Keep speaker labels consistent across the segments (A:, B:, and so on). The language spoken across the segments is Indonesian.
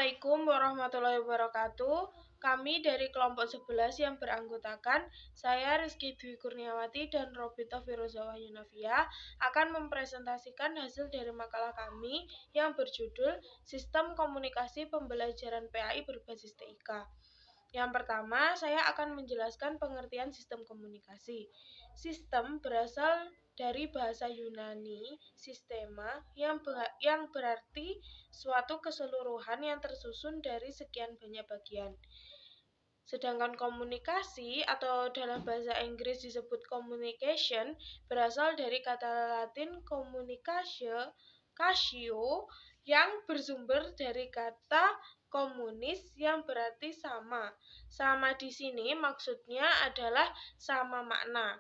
A: Assalamualaikum warahmatullahi wabarakatuh. Kami dari kelompok 11 yang beranggotakan saya Rizky Dwi Kurniawati dan Robito Firuzawah Yunafia akan mempresentasikan hasil dari makalah kami yang berjudul Sistem Komunikasi Pembelajaran PAI Berbasis TIK. Yang pertama, saya akan menjelaskan pengertian sistem komunikasi. Sistem berasal dari bahasa Yunani sistema yang berarti suatu keseluruhan yang tersusun dari sekian banyak bagian. Sedangkan komunikasi atau dalam bahasa Inggris disebut communication berasal dari kata Latin communicatio yang bersumber dari kata komunis yang berarti sama. Sama di sini maksudnya adalah sama makna.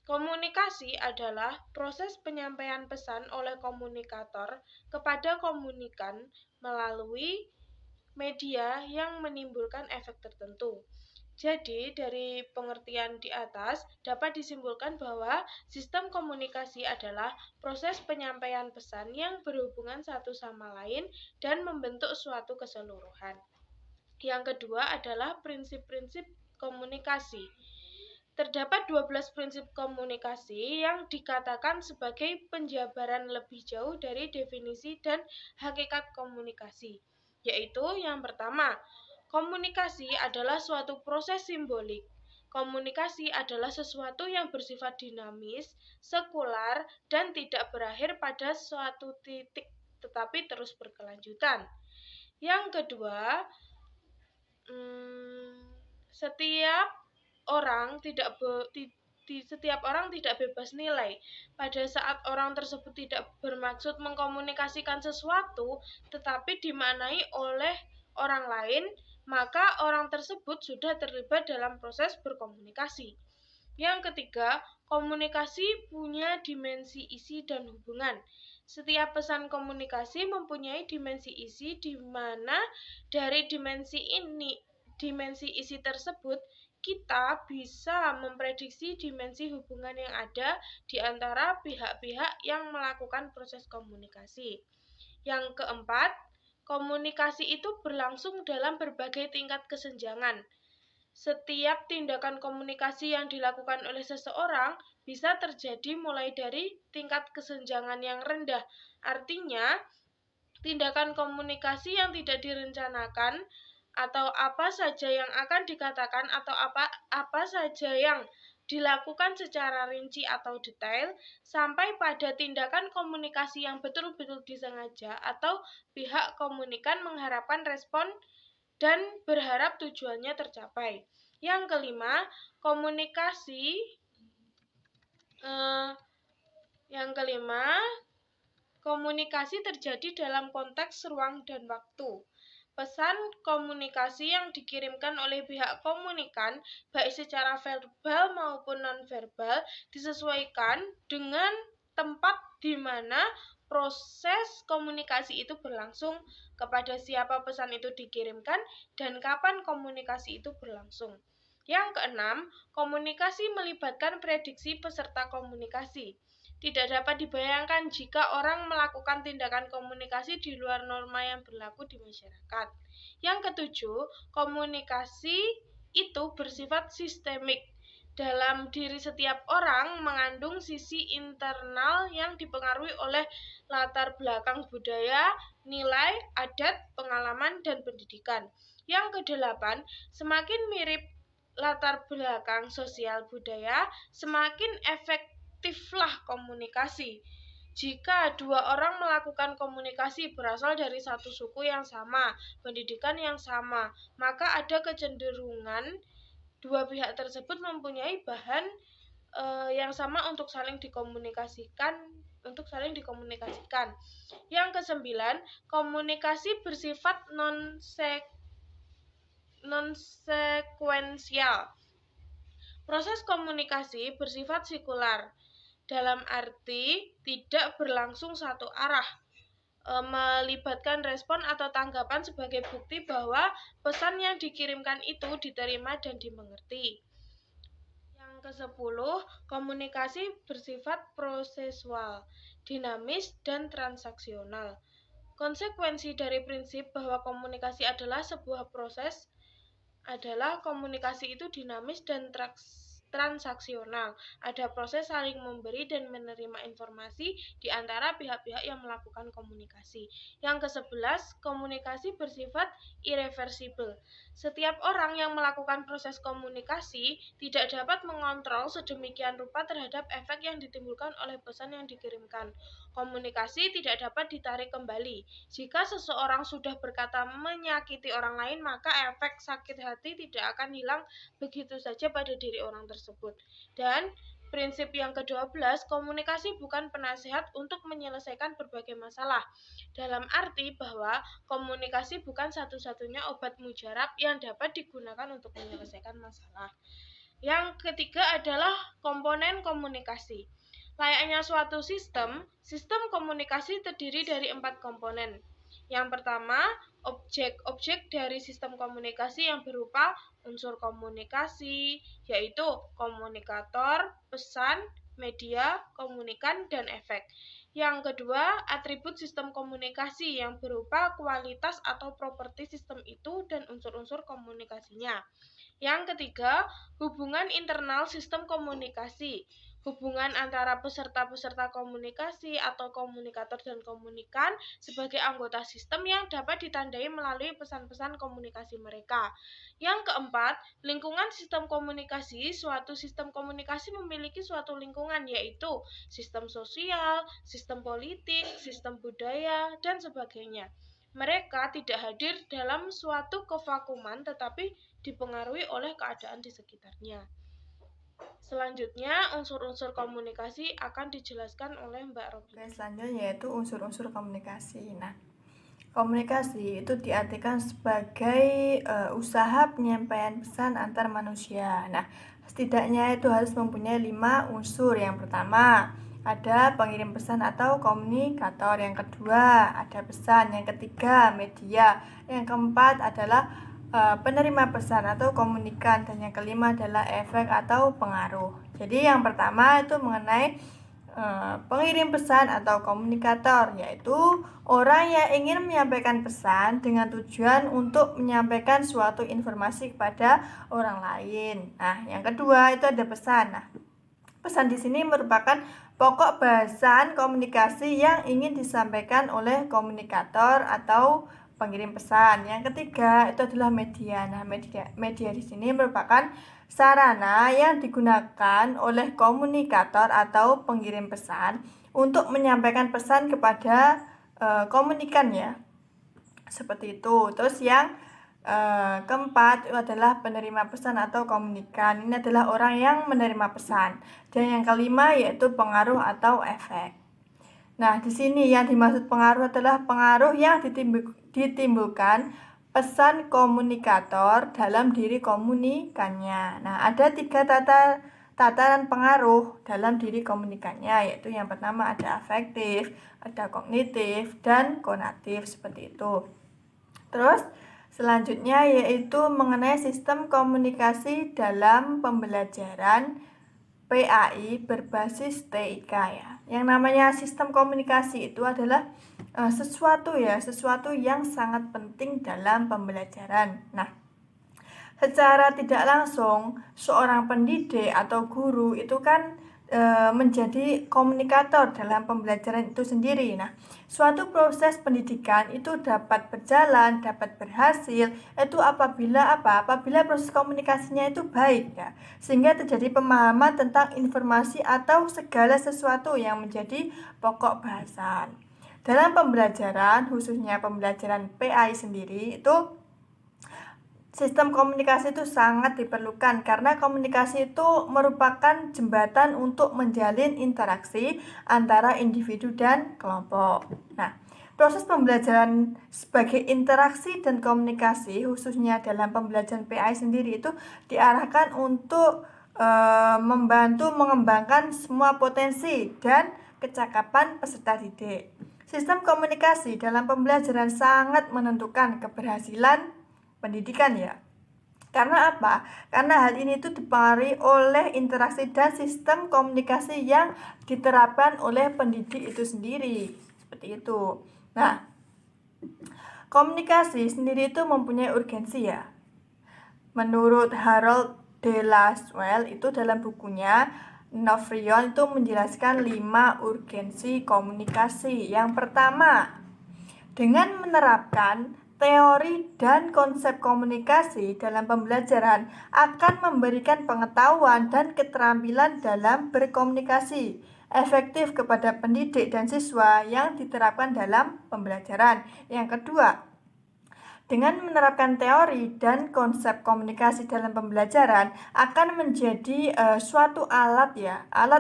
A: Komunikasi adalah proses penyampaian pesan oleh komunikator kepada komunikan melalui media yang menimbulkan efek tertentu. Jadi, dari pengertian di atas dapat disimpulkan bahwa sistem komunikasi adalah proses penyampaian pesan yang berhubungan satu sama lain dan membentuk suatu keseluruhan. Yang kedua adalah prinsip-prinsip komunikasi. Terdapat 12 prinsip komunikasi yang dikatakan sebagai penjabaran lebih jauh dari definisi dan hakikat komunikasi. Yaitu yang pertama, komunikasi adalah suatu proses simbolik. Komunikasi adalah sesuatu yang bersifat dinamis, sekular, dan tidak berakhir pada suatu titik, tetapi terus berkelanjutan. Yang kedua, setiap orang tidak bebas nilai. Pada saat orang tersebut tidak bermaksud mengkomunikasikan sesuatu, tetapi dimaknai oleh orang lain, maka orang tersebut sudah terlibat dalam proses berkomunikasi. Yang ketiga, komunikasi punya dimensi isi dan hubungan. Setiap pesan komunikasi mempunyai dimensi isi di mana dari dimensi isi tersebut kita bisa memprediksi dimensi hubungan yang ada di antara pihak-pihak yang melakukan proses komunikasi. Yang keempat, komunikasi itu berlangsung dalam berbagai tingkat kesenjangan. Setiap tindakan komunikasi yang dilakukan oleh seseorang bisa terjadi mulai dari tingkat kesenjangan yang rendah. Artinya, tindakan komunikasi yang tidak direncanakan atau apa saja yang akan dikatakan atau apa saja yang dilakukan secara rinci atau detail sampai pada tindakan komunikasi yang betul-betul disengaja atau pihak komunikan mengharapkan respon dan berharap tujuannya tercapai. Yang kelima, komunikasi terjadi dalam konteks ruang dan waktu. Pesan komunikasi yang dikirimkan oleh pihak komunikan, baik secara verbal maupun nonverbal, disesuaikan dengan tempat di mana proses komunikasi itu berlangsung, kepada siapa pesan itu dikirimkan, dan kapan komunikasi itu berlangsung. Yang keenam, komunikasi melibatkan prediksi peserta komunikasi. Tidak dapat dibayangkan jika orang melakukan tindakan komunikasi di luar norma yang berlaku di masyarakat. Yang ketujuh, komunikasi itu bersifat sistemik. Dalam diri setiap orang mengandung sisi internal yang dipengaruhi oleh latar belakang budaya, nilai, adat, pengalaman, dan pendidikan. Yang kedelapan, semakin mirip latar belakang sosial budaya, semakin efektiflah komunikasi. Jika dua orang melakukan komunikasi berasal dari satu suku yang sama, pendidikan yang sama, maka ada kecenderungan dua pihak tersebut mempunyai bahan yang sama untuk saling dikomunikasikan. Yang kesembilan, komunikasi bersifat non-sekuensial. Proses komunikasi bersifat sekular, dalam arti tidak berlangsung satu arah, melibatkan respon atau tanggapan sebagai bukti bahwa pesan yang dikirimkan itu diterima dan dimengerti. Yang ke-10, komunikasi bersifat prosesual, dinamis, dan transaksional. Konsekuensi dari prinsip bahwa komunikasi adalah sebuah proses adalah komunikasi itu dinamis dan transaksional. Ada proses saling memberi dan menerima informasi di antara pihak-pihak yang melakukan komunikasi. Yang ke-11, komunikasi bersifat irreversibel. Setiap orang yang melakukan proses komunikasi tidak dapat mengontrol sedemikian rupa terhadap efek yang ditimbulkan oleh pesan yang dikirimkan. Komunikasi tidak dapat ditarik kembali. Jika seseorang sudah berkata menyakiti orang lain, maka efek sakit hati tidak akan hilang begitu saja pada diri orang tersebut. Dan prinsip yang ke-12, komunikasi bukan penasehat untuk menyelesaikan berbagai masalah. Dalam arti bahwa komunikasi bukan satu-satunya obat mujarab yang dapat digunakan untuk menyelesaikan masalah. Yang ketiga adalah komponen komunikasi. Layaknya suatu sistem komunikasi terdiri dari 4 komponen. Yang pertama, objek-objek dari sistem komunikasi yang berupa unsur komunikasi, yaitu komunikator, pesan, media, komunikan, dan efek. Yang kedua, atribut sistem komunikasi yang berupa kualitas atau properti sistem itu dan unsur-unsur komunikasinya. Yang ketiga, hubungan internal sistem komunikasi. Hubungan antara peserta-peserta komunikasi atau komunikator dan komunikan sebagai anggota sistem yang dapat ditandai melalui pesan-pesan komunikasi mereka. Yang keempat, lingkungan sistem komunikasi. Suatu sistem komunikasi memiliki suatu lingkungan, yaitu sistem sosial, sistem politik, sistem budaya, dan sebagainya. Mereka tidak hadir dalam suatu kevakuman tetapi dipengaruhi oleh keadaan di sekitarnya. Selanjutnya, unsur-unsur komunikasi akan dijelaskan oleh Mbak Robi.
B: Selanjutnya yaitu unsur-unsur komunikasi. Nah, komunikasi itu diartikan sebagai usaha penyampaian pesan antar manusia. Nah, setidaknya itu harus mempunyai 5 unsur. Yang pertama, ada pengirim pesan atau komunikator. Yang kedua, ada pesan. Yang ketiga, media. Yang keempat adalah penerima pesan atau komunikan, dan yang kelima adalah efek atau pengaruh. Jadi yang pertama itu mengenai pengirim pesan atau komunikator, yaitu orang yang ingin menyampaikan pesan dengan tujuan untuk menyampaikan suatu informasi kepada orang lain. Nah, yang kedua itu ada pesan. Nah, pesan di sini merupakan pokok bahasan komunikasi yang ingin disampaikan oleh komunikator atau pengirim pesan. Yang ketiga itu adalah media. Nah, media di sini merupakan sarana yang digunakan oleh komunikator atau pengirim pesan untuk menyampaikan pesan kepada komunikan, ya. Seperti itu. Terus yang keempat itu adalah penerima pesan atau komunikan. Ini adalah orang yang menerima pesan. Dan yang kelima yaitu pengaruh atau efek. Nah, di sini yang dimaksud pengaruh adalah pengaruh yang ditimbulkan pesan komunikator dalam diri komunikannya. Nah, ada 3 tataran pengaruh dalam diri komunikannya, yaitu yang pertama ada afektif, ada kognitif, dan konatif, seperti itu. Terus selanjutnya yaitu mengenai sistem komunikasi dalam pembelajaran PAI berbasis TIK, ya. Yang namanya sistem komunikasi itu adalah sesuatu yang sangat penting dalam pembelajaran. Nah, secara tidak langsung seorang pendidik atau guru itu kan menjadi komunikator dalam pembelajaran itu sendiri. Nah, suatu proses pendidikan itu dapat berjalan, dapat berhasil itu apabila proses komunikasinya itu baik, ya. Sehingga terjadi pemahaman tentang informasi atau segala sesuatu yang menjadi pokok bahasan. Dalam pembelajaran, khususnya pembelajaran PAI sendiri, itu sistem komunikasi itu sangat diperlukan karena komunikasi itu merupakan jembatan untuk menjalin interaksi antara individu dan kelompok. Nah, proses pembelajaran sebagai interaksi dan komunikasi khususnya dalam pembelajaran PAI sendiri itu diarahkan untuk membantu mengembangkan semua potensi dan kecakapan peserta didik. Sistem komunikasi dalam pembelajaran sangat menentukan keberhasilan pendidikan, ya. Karena apa? Karena hal ini itu dipengaruhi oleh interaksi dan sistem komunikasi yang diterapkan oleh pendidik itu sendiri. Seperti itu. Nah, Komunikasi sendiri itu mempunyai urgensi ya. Menurut Harold de Laswell itu dalam bukunya Novrion itu menjelaskan 5 urgensi komunikasi. Yang pertama, dengan menerapkan teori dan konsep komunikasi dalam pembelajaran akan memberikan pengetahuan dan keterampilan dalam berkomunikasi efektif kepada pendidik dan siswa yang diterapkan dalam pembelajaran. Yang kedua, dengan menerapkan teori dan konsep komunikasi dalam pembelajaran akan menjadi suatu alat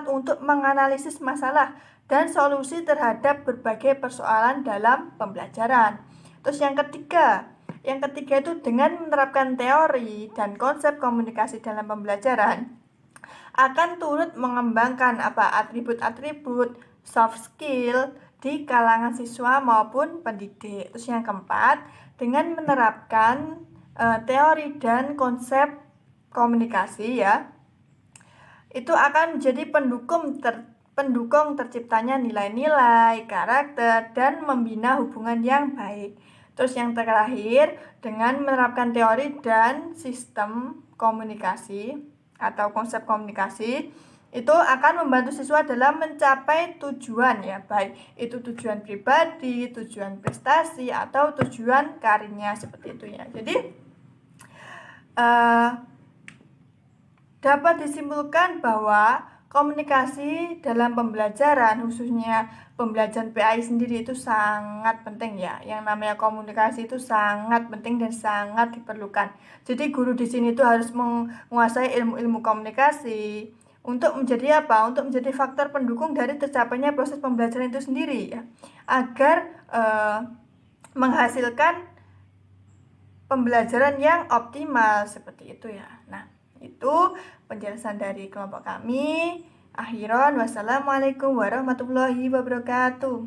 B: untuk menganalisis masalah dan solusi terhadap berbagai persoalan dalam pembelajaran. Terus yang ketiga itu dengan menerapkan teori dan konsep komunikasi dalam pembelajaran akan turut mengembangkan atribut-atribut soft skill di kalangan siswa maupun pendidik. Terus yang keempat, dengan menerapkan teori dan konsep komunikasi itu akan menjadi pendukung terciptanya nilai-nilai, karakter, dan membina hubungan yang baik. Terus yang terakhir, dengan menerapkan teori dan sistem komunikasi atau konsep komunikasi itu akan membantu siswa dalam mencapai tujuan baik itu tujuan pribadi, tujuan prestasi, atau tujuan karirnya seperti itu ya. Jadi dapat disimpulkan bahwa komunikasi dalam pembelajaran, khususnya pembelajaran PAI sendiri itu sangat penting ya. Yang namanya komunikasi itu sangat penting dan sangat diperlukan. Jadi guru di sini itu harus menguasai ilmu-ilmu komunikasi untuk menjadi apa? Untuk menjadi faktor pendukung dari tercapainya proses pembelajaran itu sendiri ya. Agar menghasilkan pembelajaran yang optimal seperti itu ya. Nah, itu penjelasan dari kelompok kami. Akhiran, wassalamualaikum warahmatullahi wabarakatuh.